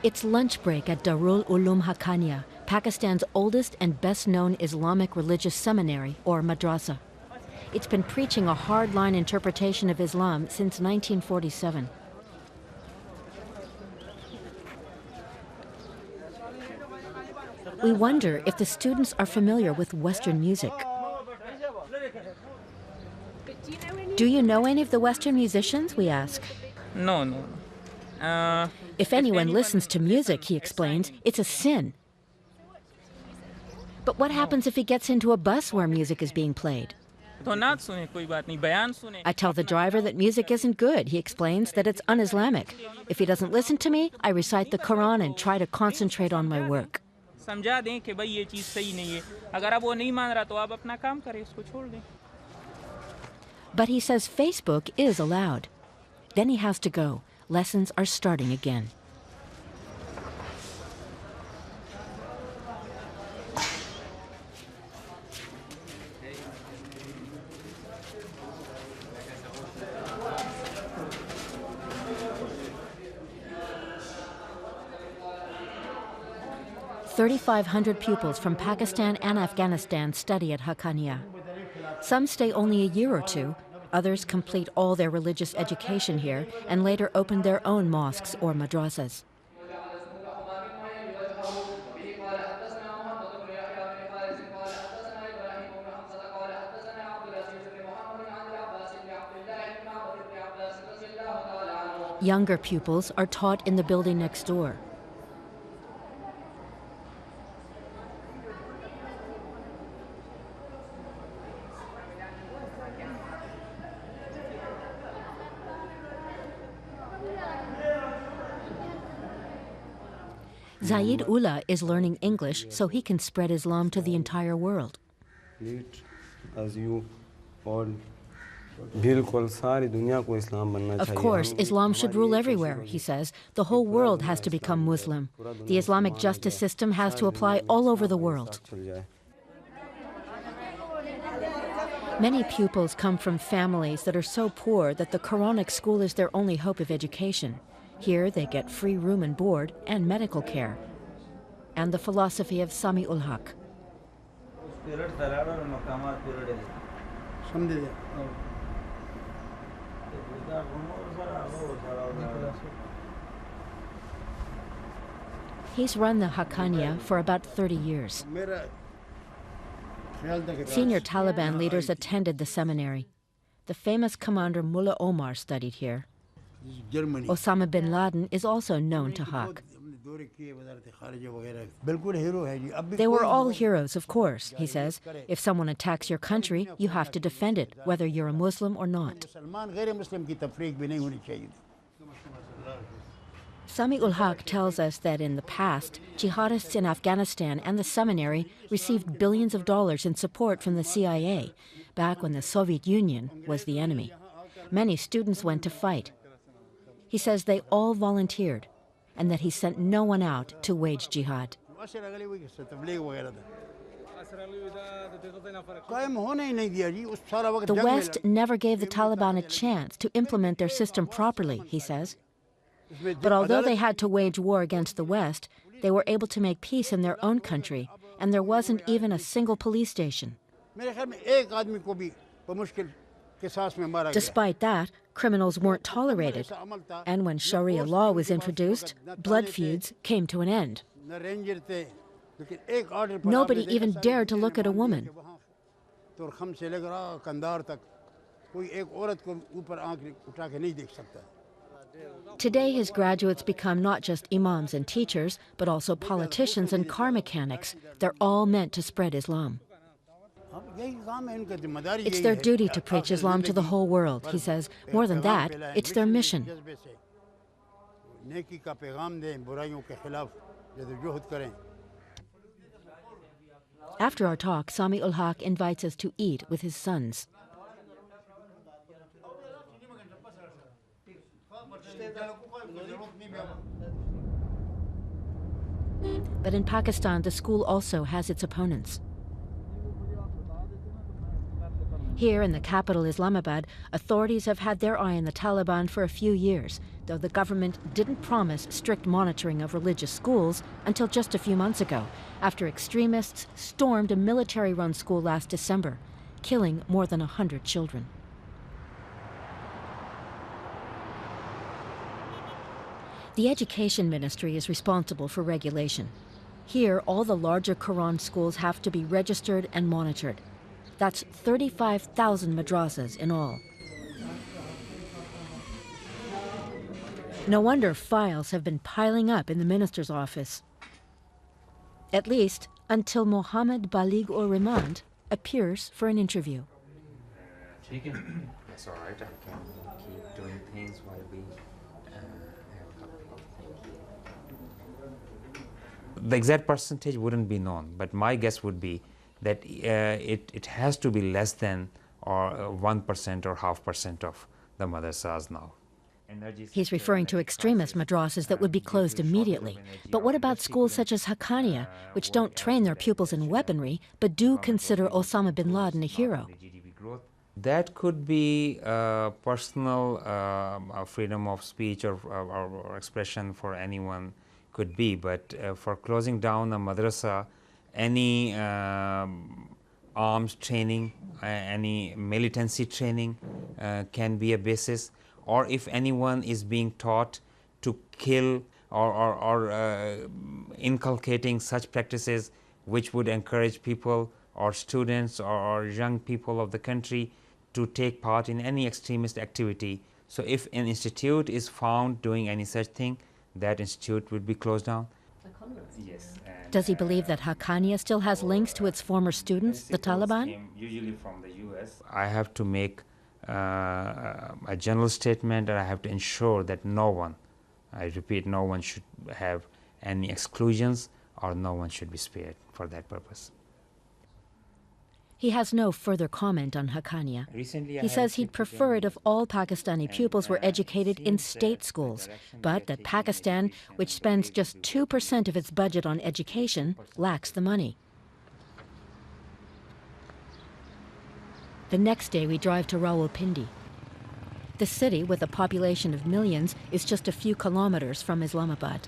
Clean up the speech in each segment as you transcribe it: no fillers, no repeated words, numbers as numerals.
It's lunch break at Darul Uloom Haqqaniya, Pakistan's oldest and best-known Islamic religious seminary, or madrasa. It's been preaching a hard-line interpretation of Islam since 1947. We wonder if the students are familiar with Western music. Do you know any of the Western musicians, we ask? No. If anyone listens to music, he explains, it's a sin. But what happens if he gets into a bus where music is being played? I tell the driver that music isn't good. He explains that it's un-Islamic. If he doesn't listen to me, I recite the Quran and try to concentrate on my work. But he says Facebook is allowed. Then he has to go. Lessons are starting again. "3,500 pupils from Pakistan and Afghanistan study at Haqqaniya. Some stay only a year or two. Others complete all their religious education here and later open their own mosques or madrasas. Younger pupils are taught in the building next door. Zaid Ullah is learning English so he can spread Islam to the entire world. Of course, Islam should rule everywhere, he says. The whole world has to become Muslim. The Islamic justice system has to apply all over the world. Many pupils come from families that are so poor that the Quranic school is their only hope of education. Here they get free room and board and medical care. And the philosophy of Sami ul Haq. He's run the Haqqaniya for about 30 years. Senior Taliban leaders attended the seminary. The famous commander Mullah Omar studied here. Osama bin Laden is also known to Haq. They were all heroes, of course, he says. If someone attacks your country, you have to defend it, whether you're a Muslim or not. Sami ul Haq tells us that in the past, jihadists in Afghanistan and the seminary received billions of dollars in support from the CIA, back when the Soviet Union was the enemy. Many students went to fight. He says they all volunteered, and that he sent no one out to wage jihad. The West never gave the Taliban a chance to implement their system properly, he says. But although they had to wage war against the West, they were able to make peace in their own country, and there wasn't even a single police station. Despite that, criminals weren't tolerated, and when Sharia law was introduced, blood feuds came to an end. Nobody even dared to look at a woman. Today, his graduates become not just imams and teachers, but also politicians and car mechanics. They're all meant to spread Islam. It's their duty to preach Islam to the whole world, he says. More than that, it's their mission. After our talk, Sami ul Haq invites us to eat with his sons. But in Pakistan, the school also has its opponents. Here in the capital, Islamabad, authorities have had their eye on the Taliban for a few years, though the government didn't promise strict monitoring of religious schools until just a few months ago, after extremists stormed a military-run school last December, killing more than 100 children. The Education Ministry is responsible for regulation. Here, all the larger Quran schools have to be registered and monitored. That's 35,000 madrasas in all. No wonder files have been piling up in the minister's office. At least until Mohammed Balig ur Rehman appears for an interview. That's all right. I can keep doing things while we have a cup of coffee. The exact percentage wouldn't be known, but my guess would be that it has to be less than or 1% or 0.5% of the madrasas now. He's referring to extremist madrasas that would be closed immediately. But what about schools such as Haqqaniya, which don't train their pupils in weaponry, but do consider Osama bin Laden a hero? That could be personal freedom of speech or expression for anyone, could be. But for closing down a madrasa, any arms training, any militancy training can be a basis. Or if anyone is being taught to kill or inculcating such practices which would encourage people or students or young people of the country to take part in any extremist activity. So if an institute is found doing any such thing, that institute would be closed down. Yes. Does he believe that Haqqaniya still has links to its former students, the Taliban? Usually from the US. I have to make a general statement, and I have to ensure that no one, I repeat, no one should have any exclusions or no one should be spared for that purpose. He has no further comment on Haqqaniya. He says he'd prefer it if all Pakistani pupils were educated in state schools, but that Pakistan, which spends just 2% of its budget on education, lacks the money. The next day we drive to Rawalpindi. The city, with a population of millions, is just a few kilometers from Islamabad.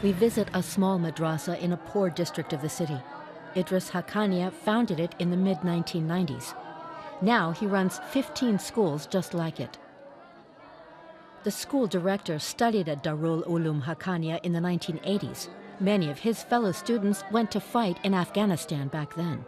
We visit a small madrasa in a poor district of the city. Idris Haqqaniya founded it in the mid-1990s. Now he runs 15 schools just like it. The school director studied at Darul Uloom Haqqaniya in the 1980s. Many of his fellow students went to fight in Afghanistan back then.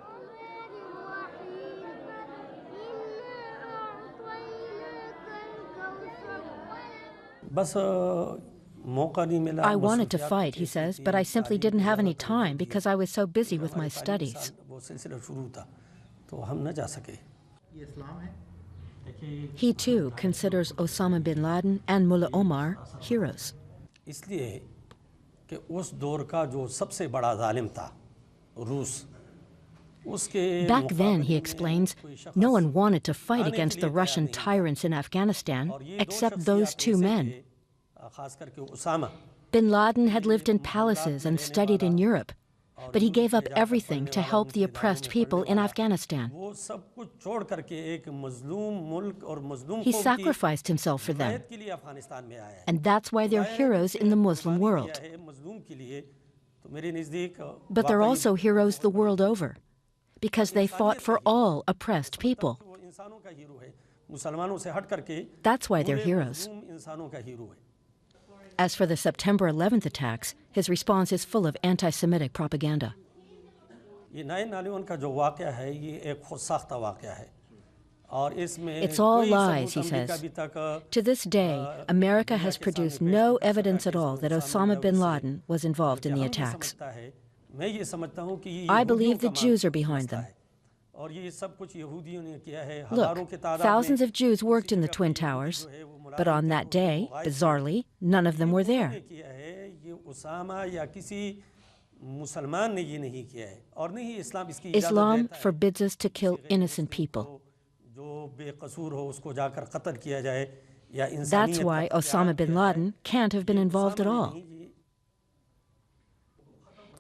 I wanted to fight, he says, but I simply didn't have any time because I was so busy with my studies. He too considers Osama bin Laden and Mullah Omar heroes. Back then, he explains, no one wanted to fight against the Russian tyrants in Afghanistan except those two men. Bin Laden had lived in palaces and studied in Europe, but he gave up everything to help the oppressed people in Afghanistan. He sacrificed himself for them, and that's why they're heroes in the Muslim world. But they're also heroes the world over, because they fought for all oppressed people. That's why they're heroes. As for the September 11th attacks, his response is full of anti-Semitic propaganda. It's all lies, he says. To this day, America has produced no evidence at all that Osama bin Laden was involved in the attacks. I believe the Jews are behind them. Look, thousands of Jews worked in the Twin Towers, but on that day, bizarrely, none of them were there. Islam forbids us to kill innocent people. That's why Osama bin Laden can't have been involved at all.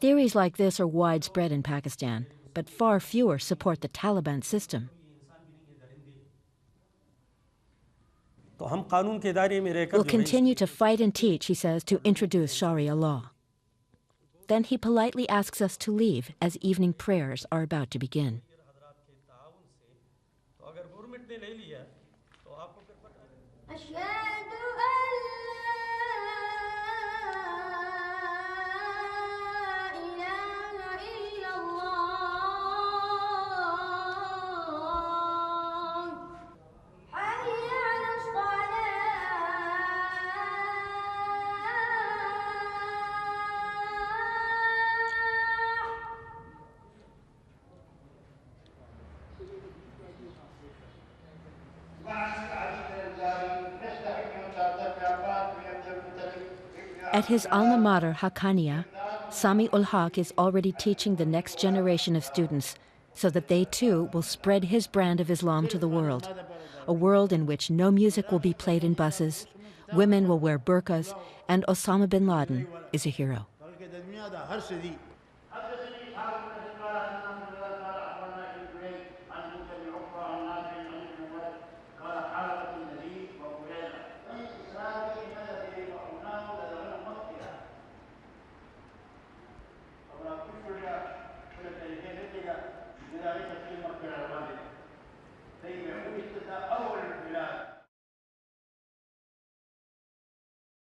Theories like this are widespread in Pakistan, but far fewer support the Taliban system. We'll continue to fight and teach, he says, to introduce Sharia law. Then he politely asks us to leave as evening prayers are about to begin. At his alma mater, Haqqaniya, Sami ul Haq is already teaching the next generation of students so that they too will spread his brand of Islam to the world, a world in which no music will be played in buses, women will wear burqas, and Osama bin Laden is a hero.